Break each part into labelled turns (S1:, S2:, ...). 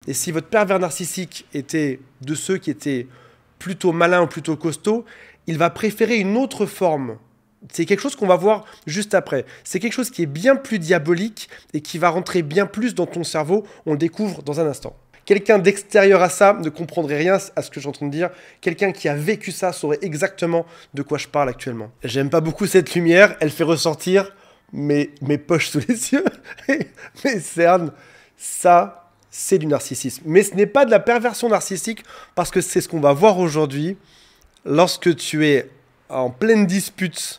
S1: Et si votre pervers narcissique était de ceux qui étaient plutôt malins ou plutôt costauds, il va préférer une autre forme. C'est quelque chose qu'on va voir juste après. C'est quelque chose qui est bien plus diabolique et qui va rentrer bien plus dans ton cerveau. On le découvre dans un instant. Quelqu'un d'extérieur à ça ne comprendrait rien à ce que je suis en train de dire. Quelqu'un qui a vécu ça saurait exactement de quoi je parle actuellement. J'aime pas beaucoup cette lumière. Elle fait ressortir mes poches sous les yeux, mes cernes. Ça, c'est du narcissisme. Mais ce n'est pas de la perversion narcissique parce que c'est ce qu'on va voir aujourd'hui. Lorsque tu es en pleine dispute,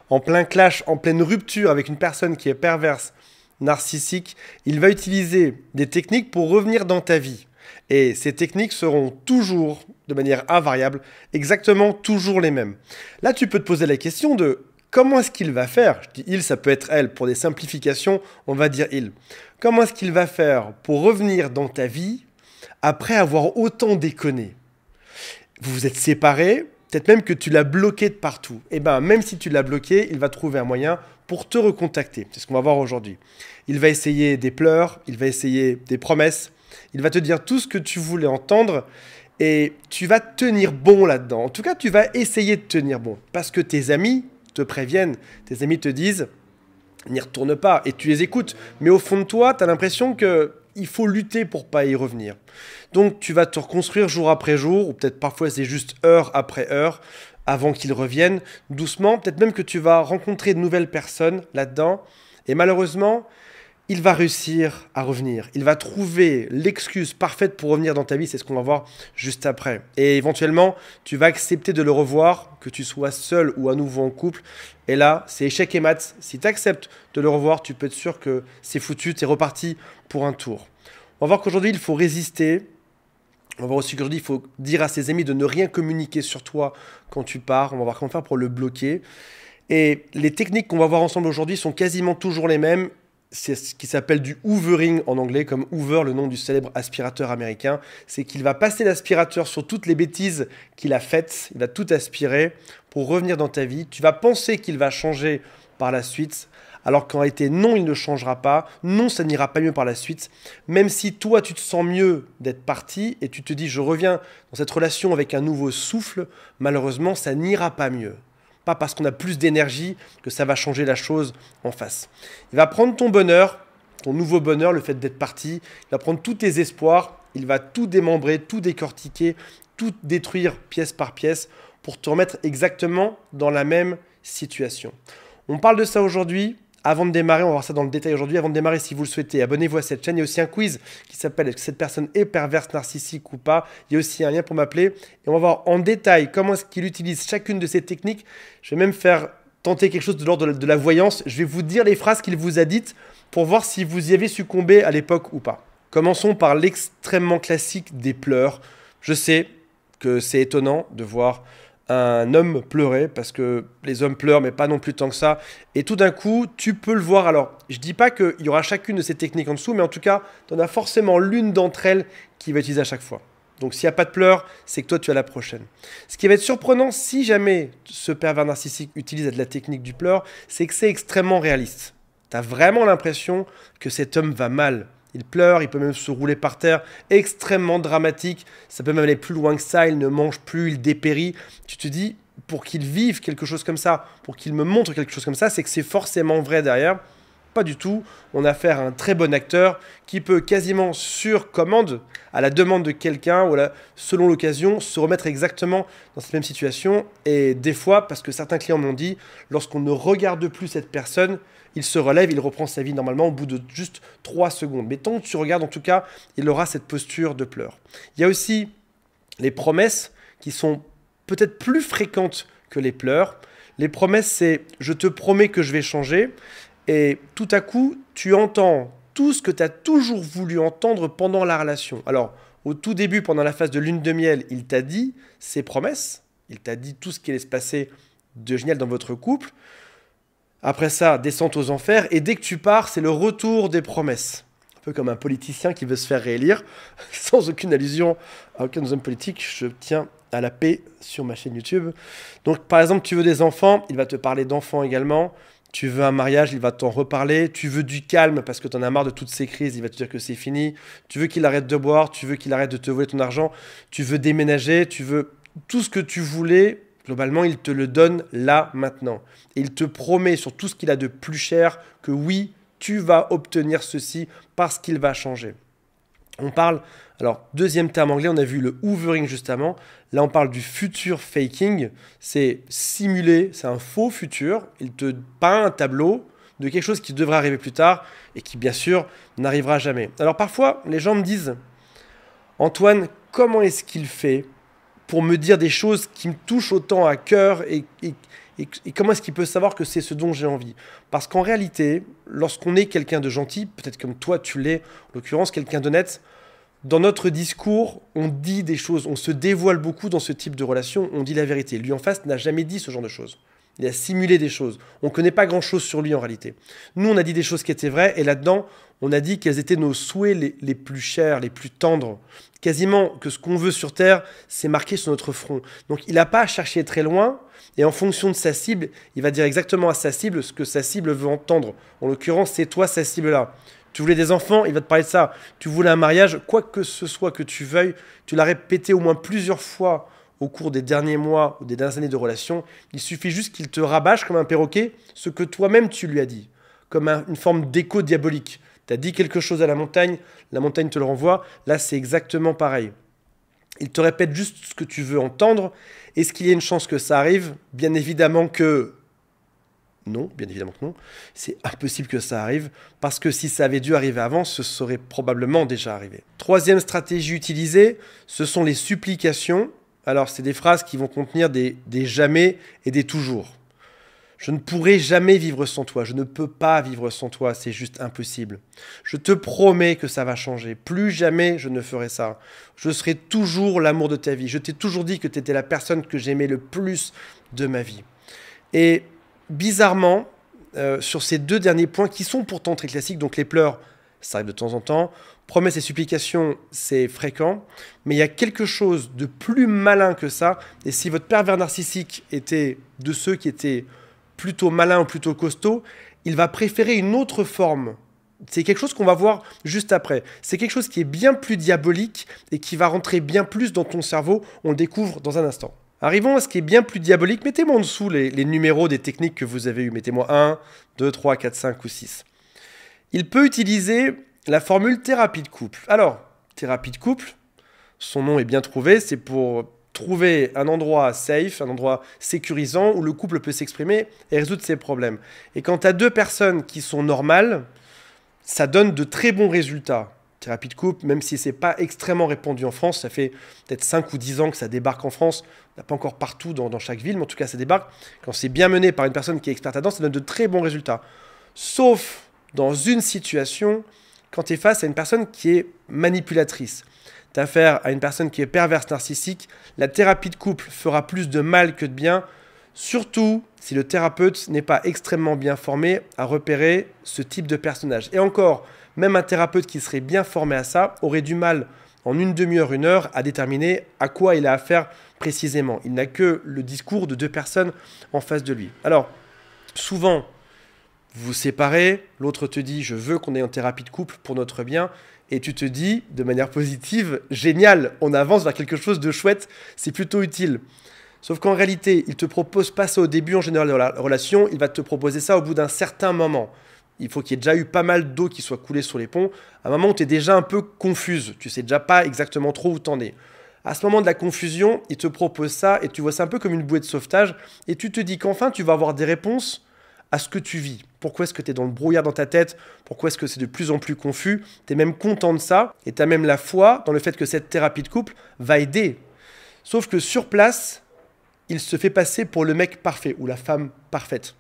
S1: en plein clash, en pleine rupture avec une personne qui est perverse, narcissique, il va utiliser des techniques pour revenir dans ta vie. Et ces techniques seront toujours, de manière invariable, exactement toujours les mêmes. Là, tu peux te poser la question de comment est-ce qu'il va faire? Je dis il, ça peut être elle. Pour des simplifications, on va dire il. Comment est-ce qu'il va faire pour revenir dans ta vie après avoir autant déconné? Vous vous êtes séparés, peut-être même que tu l'as bloqué de partout. Et bien, même si tu l'as bloqué, il va trouver un moyen pour te recontacter. C'est ce qu'on va voir aujourd'hui. Il va essayer des pleurs, il va essayer des promesses, il va te dire tout ce que tu voulais entendre et tu vas tenir bon là-dedans. En tout cas, tu vas essayer de tenir bon parce que tes amis te préviennent, tes amis te disent « n'y retourne pas » et tu les écoutes. Mais au fond de toi, tu as l'impression qu'il faut lutter pour pas y revenir. Donc, tu vas te reconstruire jour après jour, ou peut-être parfois c'est juste heure après heure, avant qu'ils reviennent, doucement. Peut-être même que tu vas rencontrer de nouvelles personnes là-dedans. Et malheureusement, il va réussir à revenir. Il va trouver l'excuse parfaite pour revenir dans ta vie. C'est ce qu'on va voir juste après. Et éventuellement, tu vas accepter de le revoir, que tu sois seul ou à nouveau en couple. Et là, c'est échec et mat. Si tu acceptes de le revoir, tu peux être sûr que c'est foutu, tu es reparti pour un tour. On va voir qu'aujourd'hui, il faut résister. On va voir aussi qu'aujourd'hui, il faut dire à ses amis de ne rien communiquer sur toi quand tu pars. On va voir comment faire pour le bloquer. Et les techniques qu'on va voir ensemble aujourd'hui sont quasiment toujours les mêmes. C'est ce qui s'appelle du hoovering en anglais, comme Hoover, le nom du célèbre aspirateur américain. C'est qu'il va passer l'aspirateur sur toutes les bêtises qu'il a faites. Il va tout aspirer pour revenir dans ta vie. Tu vas penser qu'il va changer par la suite, alors qu'en réalité, non, il ne changera pas. Non, ça n'ira pas mieux par la suite. Même si toi, tu te sens mieux d'être parti et tu te dis, je reviens dans cette relation avec un nouveau souffle, malheureusement, ça n'ira pas mieux. Pas parce qu'on a plus d'énergie que ça va changer la chose en face. Il va prendre ton bonheur, ton nouveau bonheur, le fait d'être parti. Il va prendre tous tes espoirs. Il va tout démembrer, tout décortiquer, tout détruire pièce par pièce pour te remettre exactement dans la même situation. On parle de ça aujourd'hui. Avant de démarrer, on va voir ça dans le détail aujourd'hui. Avant de démarrer, si vous le souhaitez, abonnez-vous à cette chaîne. Il y a aussi un quiz qui s'appelle « Est-ce que cette personne est perverse, narcissique ou pas ?» Il y a aussi un lien pour m'appeler. Et on va voir en détail comment est-ce qu'il utilise chacune de ces techniques. Je vais même faire tenter quelque chose de l'ordre de la voyance. Je vais vous dire les phrases qu'il vous a dites pour voir si vous y avez succombé à l'époque ou pas. Commençons par l'extrêmement classique des pleurs. Je sais que c'est étonnant de voir un homme pleurer, parce que les hommes pleurent, mais pas non plus tant que ça. Et tout d'un coup, tu peux le voir. Alors, je dis pas qu'il y aura chacune de ces techniques en dessous, mais en tout cas, tu en as forcément l'une d'entre elles qui va utiliser à chaque fois. Donc, s'il n'y a pas de pleurs, c'est que toi, tu as la prochaine. Ce qui va être surprenant, si jamais ce pervers narcissique utilise de la technique du pleur, c'est que c'est extrêmement réaliste. Tu as vraiment l'impression que cet homme va mal. Il pleure, il peut même se rouler par terre, extrêmement dramatique. Ça peut même aller plus loin que ça, il ne mange plus, il dépérit. Tu te dis, pour qu'il vive quelque chose comme ça, pour qu'il me montre quelque chose comme ça, c'est que c'est forcément vrai derrière. Pas du tout. On a affaire à un très bon acteur qui peut quasiment sur commande, à la demande de quelqu'un ou selon l'occasion, se remettre exactement dans cette même situation. Et des fois, parce que certains clients m'ont dit, lorsqu'on ne regarde plus cette personne, il se relève, il reprend sa vie normalement au bout de juste 3 secondes. Mais tant que tu regardes, en tout cas, il aura cette posture de pleurs. Il y a aussi les promesses qui sont peut-être plus fréquentes que les pleurs. Les promesses, c'est « je te promets que je vais changer ». Et tout à coup, tu entends tout ce que tu as toujours voulu entendre pendant la relation. Alors, au tout début, pendant la phase de lune de miel, il t'a dit ses promesses. Il t'a dit tout ce qui allait se passer de génial dans votre couple. Après ça, descente aux enfers. Et dès que tu pars, c'est le retour des promesses. Un peu comme un politicien qui veut se faire réélire. Sans aucune allusion à aucun homme politique, je tiens à la paix sur ma chaîne YouTube. Donc, par exemple, tu veux des enfants, il va te parler d'enfants également. Tu veux un mariage, il va t'en reparler. Tu veux du calme parce que tu en as marre de toutes ces crises, il va te dire que c'est fini. Tu veux qu'il arrête de boire, tu veux qu'il arrête de te voler ton argent. Tu veux déménager, tu veux tout ce que tu voulais. Globalement, il te le donne là, maintenant. Et il te promet sur tout ce qu'il a de plus cher que oui, tu vas obtenir ceci parce qu'il va changer. On parle, alors deuxième terme anglais, on a vu le hoovering juste avant. Là, on parle du future faking. C'est simuler, c'est un faux futur. Il te peint un tableau de quelque chose qui devrait arriver plus tard et qui, bien sûr, n'arrivera jamais. Alors parfois, les gens me disent, Antoine, comment est-ce qu'il fait pour me dire des choses qui me touchent autant à cœur et comment est-ce qu'il peut savoir que c'est ce dont j'ai envie? Parce qu'en réalité, lorsqu'on est quelqu'un de gentil, peut-être comme toi tu l'es, en l'occurrence quelqu'un d'honnête, dans notre discours, on dit des choses, on se dévoile beaucoup dans ce type de relation, on dit la vérité. Lui en face n'a jamais dit ce genre de choses. Il a simulé des choses. On ne connaît pas grand-chose sur lui en réalité. Nous, on a dit des choses qui étaient vraies et là-dedans, on a dit quels étaient nos souhaits les plus chers, les plus tendres. Quasiment que ce qu'on veut sur Terre, c'est marqué sur notre front. Donc il n'a pas à chercher très loin et en fonction de sa cible, il va dire exactement à sa cible ce que sa cible veut entendre. En l'occurrence, c'est toi sa cible-là. Tu voulais des enfants, il va te parler de ça. Tu voulais un mariage, quoi que ce soit que tu veuilles, tu l'as répété au moins plusieurs fois au cours des derniers mois ou des dernières années de relation. Il suffit juste qu'il te rabâche comme un perroquet ce que toi-même tu lui as dit, comme une forme d'écho diabolique. Tu as dit quelque chose à la montagne te le renvoie. Là, c'est exactement pareil. Il te répète juste ce que tu veux entendre. Est-ce qu'il y a une chance que ça arrive? Bien évidemment que non, bien évidemment que non. C'est impossible que ça arrive, parce que si ça avait dû arriver avant, ce serait probablement déjà arrivé. Troisième stratégie utilisée, ce sont les supplications. Alors, c'est des phrases qui vont contenir des jamais et des toujours. Je ne pourrai jamais vivre sans toi, je ne peux pas vivre sans toi, c'est juste impossible. Je te promets que ça va changer, plus jamais je ne ferai ça. Je serai toujours l'amour de ta vie, je t'ai toujours dit que tu étais la personne que j'aimais le plus de ma vie. Et bizarrement, sur ces deux derniers points qui sont pourtant très classiques, donc les pleurs, ça arrive de temps en temps, promesses et supplications, c'est fréquent, mais il y a quelque chose de plus malin que ça, et si votre pervers narcissique était de ceux qui étaient plutôt malins ou plutôt costauds, il va préférer une autre forme. C'est quelque chose qu'on va voir juste après. C'est quelque chose qui est bien plus diabolique et qui va rentrer bien plus dans ton cerveau, on le découvre dans un instant. Arrivons à ce qui est bien plus diabolique. Mettez-moi en dessous les numéros des techniques que vous avez eues. Mettez-moi 1, 2, 3, 4, 5 ou 6. Il peut utiliser la formule thérapie de couple. Alors, thérapie de couple, son nom est bien trouvé, c'est pour trouver un endroit safe, un endroit sécurisant où le couple peut s'exprimer et résoudre ses problèmes. Et quand tu as deux personnes qui sont normales, ça donne de très bons résultats. Thérapie de couple, même si ce n'est pas extrêmement répandu en France, ça fait peut-être 5 ou 10 ans que ça débarque en France, il n'y a pas encore partout dans chaque ville, mais en tout cas ça débarque. Quand c'est bien mené par une personne qui est experte là-dedans, ça donne de très bons résultats. Sauf dans une situation, quand tu es face à une personne qui est manipulatrice. Tu as affaire à une personne qui est perverse narcissique, la thérapie de couple fera plus de mal que de bien, surtout si le thérapeute n'est pas extrêmement bien formé à repérer ce type de personnage. Et encore, même un thérapeute qui serait bien formé à ça aurait du mal, en une demi-heure, une heure, à déterminer à quoi il a affaire précisément. Il n'a que le discours de deux personnes en face de lui. Alors, souvent, vous vous séparez, l'autre te dit « je veux qu'on ait une thérapie de couple pour notre bien », et tu te dis, de manière positive, « génial, on avance vers quelque chose de chouette, c'est plutôt utile ». Sauf qu'en réalité, il ne te propose pas ça au début en général de la relation, il va te proposer ça au bout d'un certain moment. Il faut qu'il y ait déjà eu pas mal d'eau qui soit coulée sur les ponts, à un moment où tu es déjà un peu confuse, tu ne sais déjà pas exactement trop où t'en es. À ce moment de la confusion, il te propose ça et tu vois ça un peu comme une bouée de sauvetage et tu te dis qu'enfin tu vas avoir des réponses à ce que tu vis. Pourquoi est-ce que tu es dans le brouillard dans ta tête? Pourquoi est-ce que c'est de plus en plus confus? Tu es même content de ça et tu as même la foi dans le fait que cette thérapie de couple va aider. Sauf que sur place, il se fait passer pour le mec parfait ou la femme parfaite.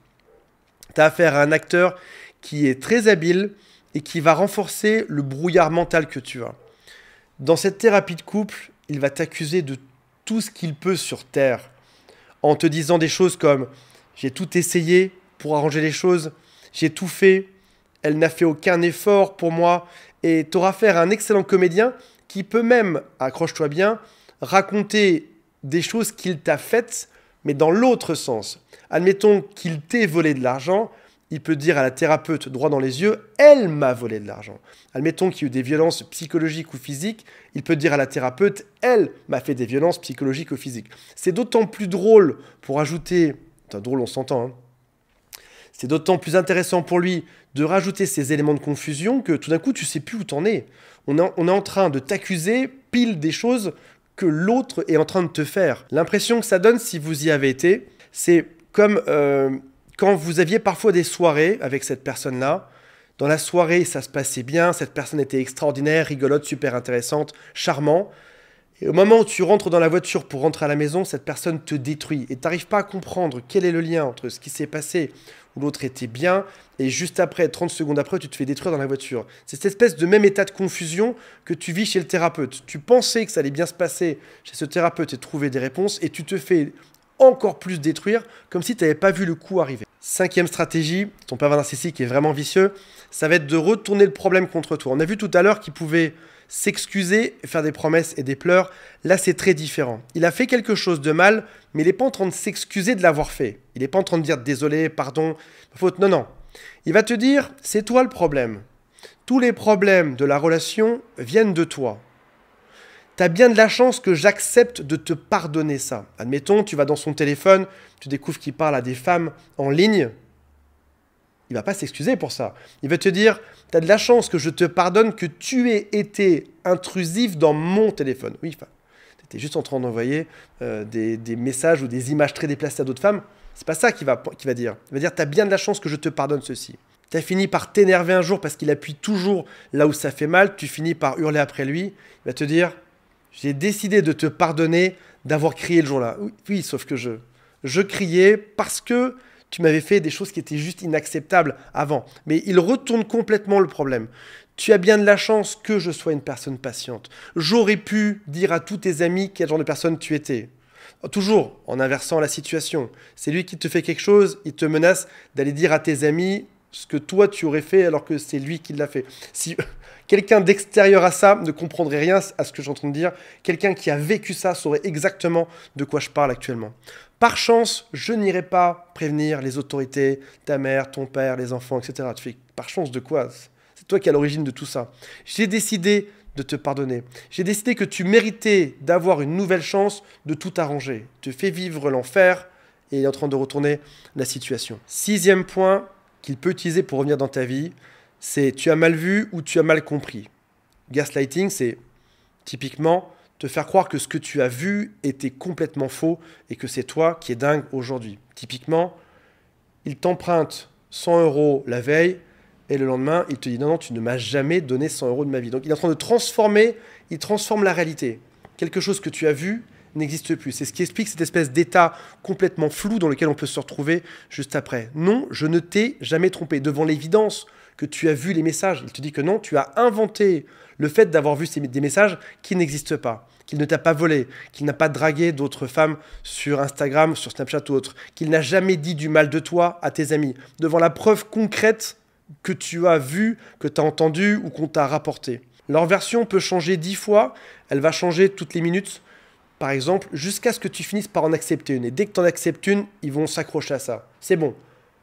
S1: Tu as affaire à un acteur qui est très habile et qui va renforcer le brouillard mental que tu as. Dans cette thérapie de couple, il va t'accuser de tout ce qu'il peut sur Terre, en te disant des choses comme « j'ai tout essayé pour arranger les choses, j'ai tout fait, elle n'a fait aucun effort pour moi » et tu auras affaire à un excellent comédien qui peut même, accroche-toi bien, raconter des choses qu'il t'a faites, mais dans l'autre sens. Admettons qu'il t'ait volé de l'argent, il peut dire à la thérapeute droit dans les yeux, elle m'a volé de l'argent. Admettons qu'il y ait eu des violences psychologiques ou physiques, il peut dire à la thérapeute, elle m'a fait des violences psychologiques ou physiques. C'est d'autant plus drôle pour ajouter, drôle on s'entend, hein. C'est d'autant plus intéressant pour lui de rajouter ces éléments de confusion que tout d'un coup tu sais plus où t'en es. On est en train de t'accuser pile des choses que l'autre est en train de te faire. L'impression que ça donne si vous y avez été, c'est comme quand vous aviez parfois des soirées avec cette personne-là. Dans la soirée, ça se passait bien, cette personne était extraordinaire, rigolote, super intéressante, charmant. Et au moment où tu rentres dans la voiture pour rentrer à la maison, cette personne te détruit. Et tu n'arrives pas à comprendre quel est le lien entre ce qui s'est passé où l'autre était bien, et juste après, 30 secondes après, tu te fais détruire dans la voiture. C'est cette espèce de même état de confusion que tu vis chez le thérapeute. Tu pensais que ça allait bien se passer chez ce thérapeute et trouver des réponses, et tu te fais encore plus détruire, comme si tu n'avais pas vu le coup arriver. 5e stratégie, ton pervers narcissique est vraiment vicieux, ça va être de retourner le problème contre toi. On a vu tout à l'heure qu'il pouvait s'excuser, faire des promesses et des pleurs. Là, c'est très différent. Il a fait quelque chose de mal, mais il n'est pas en train de s'excuser de l'avoir fait. Il n'est pas en train de dire désolé, pardon, faute. Non, non. Il va te dire, c'est toi le problème. Tous les problèmes de la relation viennent de toi. Tu as bien de la chance que j'accepte de te pardonner ça. Admettons, tu vas dans son téléphone, tu découvres qu'il parle à des femmes en ligne. Il ne va pas s'excuser pour ça. Il va te dire, tu as de la chance que je te pardonne que tu aies été intrusif dans mon téléphone. Oui, enfin, tu étais juste en train d'envoyer des messages ou des images très déplacées à d'autres femmes. C'est pas ça qu'il va dire. Il va dire, tu as bien de la chance que je te pardonne ceci. Tu as fini par t'énerver un jour parce qu'il appuie toujours là où ça fait mal. Tu finis par hurler après lui. Il va te dire, j'ai décidé de te pardonner d'avoir crié le jour-là. Oui, sauf que je criais parce que tu m'avais fait des choses qui étaient juste inacceptables avant. Mais il retourne complètement le problème. Tu as bien de la chance que je sois une personne patiente. J'aurais pu dire à tous tes amis quel genre de personne tu étais. Toujours en inversant la situation. C'est lui qui te fait quelque chose, il te menace d'aller dire à tes amis ce que toi tu aurais fait alors que c'est lui qui l'a fait. Si quelqu'un d'extérieur à ça ne comprendrait rien à ce que je suis en train de dire, quelqu'un qui a vécu ça saurait exactement de quoi je parle actuellement. Par chance, je n'irai pas prévenir les autorités, ta mère, ton père, les enfants, etc. Tu fais par chance de quoi? C'est toi qui es à l'origine de tout ça. J'ai décidé de te pardonner. J'ai décidé que tu méritais d'avoir une nouvelle chance de tout arranger. Tu fais vivre l'enfer et il est en train de retourner la situation. 6e point qu'il peut utiliser pour revenir dans ta vie, c'est tu as mal vu ou tu as mal compris. Gaslighting, c'est typiquement te faire croire que ce que tu as vu était complètement faux et que c'est toi qui es dingue aujourd'hui. Typiquement, il t'emprunte 100 € la veille et le lendemain, il te dit non, tu ne m'as jamais donné 100 € de ma vie. Donc il est en train de transformer, il transforme la réalité. Quelque chose que tu as vu n'existe plus. C'est ce qui explique cette espèce d'état complètement flou dans lequel on peut se retrouver juste après. Non, je ne t'ai jamais trompé. Devant l'évidence que tu as vu les messages, il te dit que non, tu as inventé le fait d'avoir vu des messages qui n'existent pas, qu'il ne t'a pas volé, qu'il n'a pas dragué d'autres femmes sur Instagram, sur Snapchat ou autre, qu'il n'a jamais dit du mal de toi à tes amis, devant la preuve concrète que tu as vue, que tu as entendue ou qu'on t'a rapportée. Leur version peut changer 10 fois, elle va changer toutes les minutes, par exemple, jusqu'à ce que tu finisses par en accepter une. Et dès que tu en acceptes une, ils vont s'accrocher à ça. C'est bon.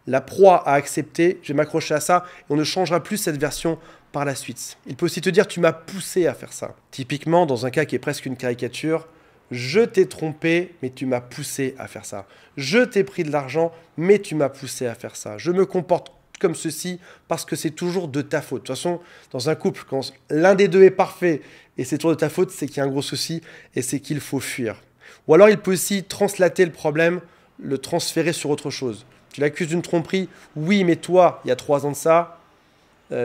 S1: La proie a accepté, je vais m'accrocher à ça, et on ne changera plus cette version par la suite. Il peut aussi te dire, tu m'as poussé à faire ça. Typiquement, dans un cas qui est presque une caricature, je t'ai trompé, mais tu m'as poussé à faire ça. Je t'ai pris de l'argent, mais tu m'as poussé à faire ça. Je me comporte comme ceci parce que c'est toujours de ta faute. De toute façon, dans un couple, quand l'un des deux est parfait et c'est toujours de ta faute, c'est qu'il y a un gros souci et c'est qu'il faut fuir. Ou alors, il peut aussi translater le problème, le transférer sur autre chose. Tu l'accuses d'une tromperie. Oui, mais toi, il y a 3 ans de ça,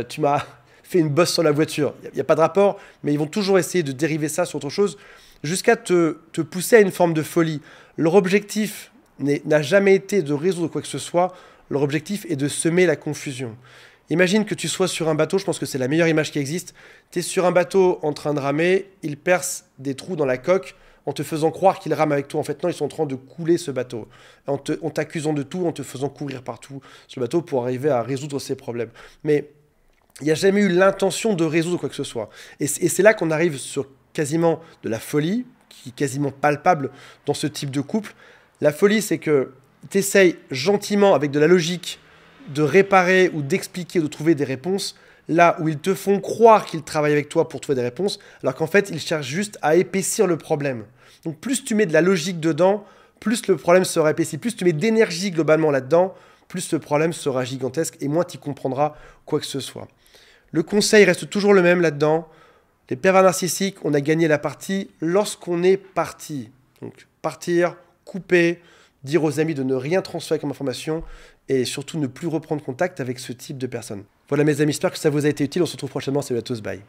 S1: tu m'as fait une bosse sur la voiture. Il n'y a pas de rapport, mais ils vont toujours essayer de dériver ça sur autre chose jusqu'à te pousser à une forme de folie. Leur objectif n'a jamais été de résoudre quoi que ce soit. Leur objectif est de semer la confusion. Imagine que tu sois sur un bateau, je pense que c'est la meilleure image qui existe. Tu es sur un bateau en train de ramer, ils percent des trous dans la coque en te faisant croire qu'ils rament avec toi. En fait, non, ils sont en train de couler ce bateau. En t'accusant de tout, en te faisant courir partout sur le bateau pour arriver à résoudre ces problèmes. Mais il n'y a jamais eu l'intention de résoudre quoi que ce soit. Et c'est là qu'on arrive sur quasiment de la folie, qui est quasiment palpable dans ce type de couple. La folie, c'est que tu essayes gentiment, avec de la logique, de réparer ou d'expliquer ou de trouver des réponses là où ils te font croire qu'ils travaillent avec toi pour trouver des réponses, alors qu'en fait, ils cherchent juste à épaissir le problème. Donc plus tu mets de la logique dedans, plus le problème sera épaissi. Plus tu mets d'énergie globalement là-dedans, plus le problème sera gigantesque et moins tu comprendras quoi que ce soit. Le conseil reste toujours le même là-dedans. Les pervers narcissiques, on a gagné la partie lorsqu'on est parti. Donc partir, couper, dire aux amis de ne rien transférer comme information et surtout ne plus reprendre contact avec ce type de personnes. Voilà mes amis, j'espère que ça vous a été utile. On se retrouve prochainement. Salut à tous, bye.